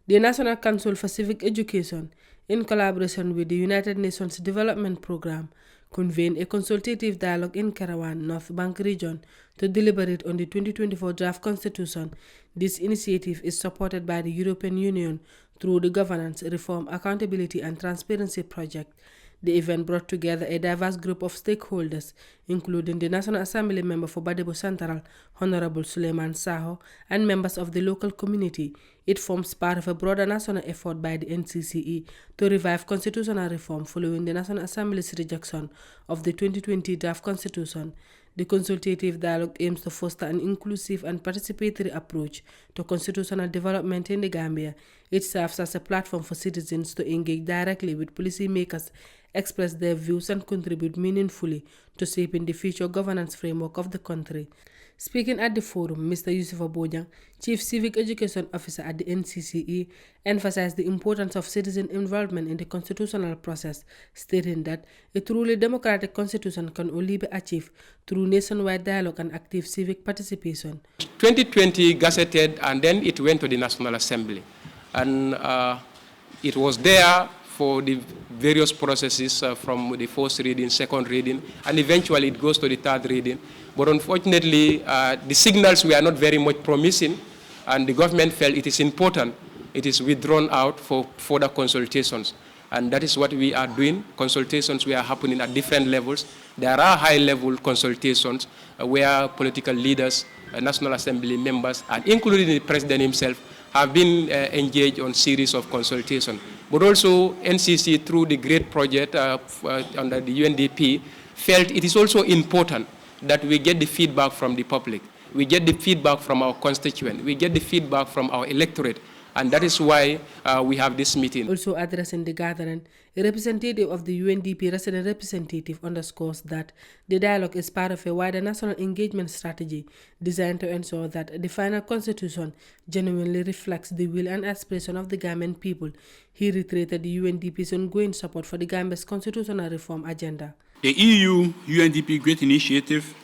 The National Council for Civic Education, in collaboration with the United Nations Development Programme, convened a consultative dialogue in Kerewan, North Bank region, to deliberate on the 2024 draft constitution. This initiative is supported by the European Union through the Governance, Reform, Accountability and Transparency Project. The event brought together a diverse group of stakeholders, including the National Assembly member for Badebo Central, Honorable Suleiman Saho, and members of the local community. It forms part of a broader national effort by the NCCE to revive constitutional reform following the National Assembly's rejection of the 2020 draft constitution. The consultative dialogue aims to foster an inclusive and participatory approach to constitutional development in the Gambia. It serves as a platform for citizens to engage directly with policymakers, express their views and contribute meaningfully to shaping the future governance framework of the country. Speaking at the forum, Mr. Yusuf Abojang, Chief Civic Education Officer at the NCCE, emphasized the importance of citizen involvement in the constitutional process, stating that a truly democratic constitution can only be achieved through nationwide dialogue and active civic participation. 2020 gazetted, and then it went to the National Assembly. And it was there for the various processes from the first reading, second reading, and eventually it goes to the third reading. But unfortunately, the signals were not very much promising, and the government felt it is important. It is withdrawn out for further consultations. And that is what we are doing. Consultations were happening at different levels. There are high-level consultations where political leaders, National Assembly members, and including the President himself, have been engaged on series of consultations. But also NCC, through the great project under the UNDP, felt it is also important that we get the feedback from the public. We get the feedback from our constituents. We get the feedback from our electorate. And that is why we have this meeting. Also addressing the gathering, a representative of the UNDP resident representative underscores that the dialogue is part of a wider national engagement strategy designed to ensure that the final constitution genuinely reflects the will and aspiration of the Gambian people. He reiterated the UNDP's ongoing support for the Gambia's constitutional reform agenda. The EU-UNDP Great Initiative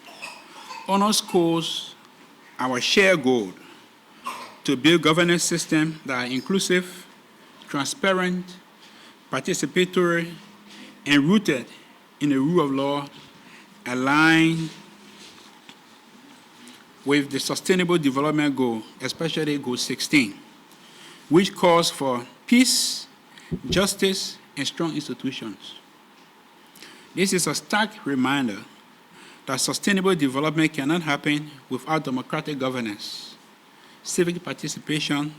underscores our shared goal to build governance systems that are inclusive, transparent, participatory, and rooted in the rule of law, aligned with the Sustainable Development Goal, especially Goal 16, which calls for peace, justice, and strong institutions. This is a stark reminder that sustainable development cannot happen without democratic governance, civic participation,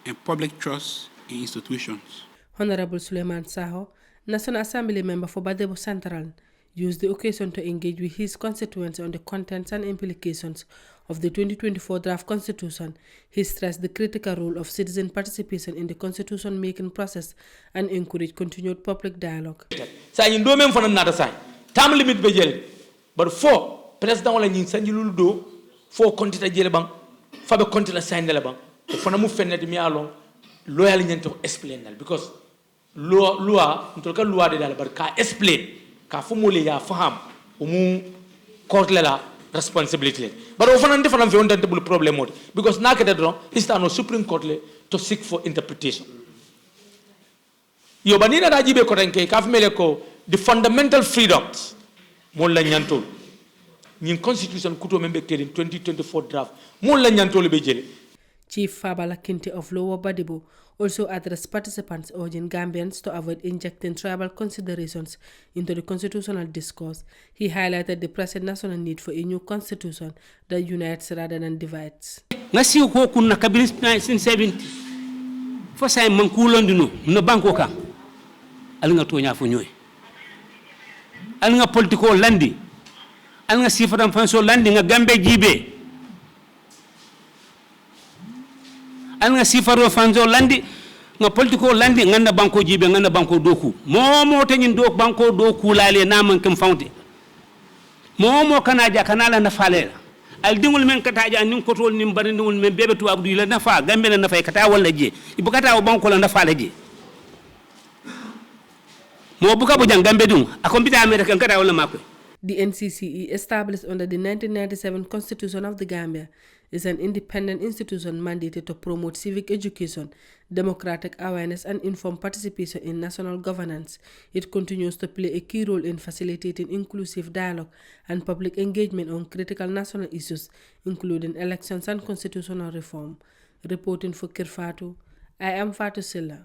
and public trust in institutions. Honorable Suleiman Saho, National Assembly member for Badebo Central, used the occasion to engage with his constituents on the contents and implications of the 2024 draft constitution. He stressed the critical role of citizen participation in the constitution-making process and encouraged continued public dialogue. Time limit be jele but for president wala ñing sanjilul do fo kontita jele bang fabe kontita sayndele bang e fona mu fennet mi alon loyal ñento explainal because loi ntolka loi de dal bar ka explain ka fu mo le ya faham o mu court la responsibility but o fona ndefana fi on table problem mode because nakete do is no supreme court le to seek for interpretation yo banina da jibe ko renke ka fmele ko the fundamental freedoms mon la ñantol ñin constitution kuto membe in 2024 draft mon la ñantol be jele. Chief Fabala Kinte of Lower Badebo also addressed participants urging Gambians to avoid injecting tribal considerations into the constitutional discourse. He highlighted the present national need for a new constitution that unites rather than divides. Ngasi ko kunna kabiri 1970 fo say man kulondino no banko ka al nga tonya fo ñoy al nga politiko landi al nga sifatam fanso landi nga gambe jibe al nga sifaro fanso landi nga politiko landi nganda banko jibe nganda banko doku momo teñin do banko doku laale na man kam fawde momo kanaja kanala na falela al dingul men kataja nin kotol nim bari dingul men bebe tu abdu la nafa gambe na nafa kata wala je ibukata o banko la nafa la je The NCCE, established under the 1997 Constitution of the Gambia, is an independent institution mandated to promote civic education, democratic awareness, and informed participation in national governance. It continues to play a key role in facilitating inclusive dialogue and public engagement on critical national issues, including elections and constitutional reform. Reporting for Kirfatu, I am Fatu Silla.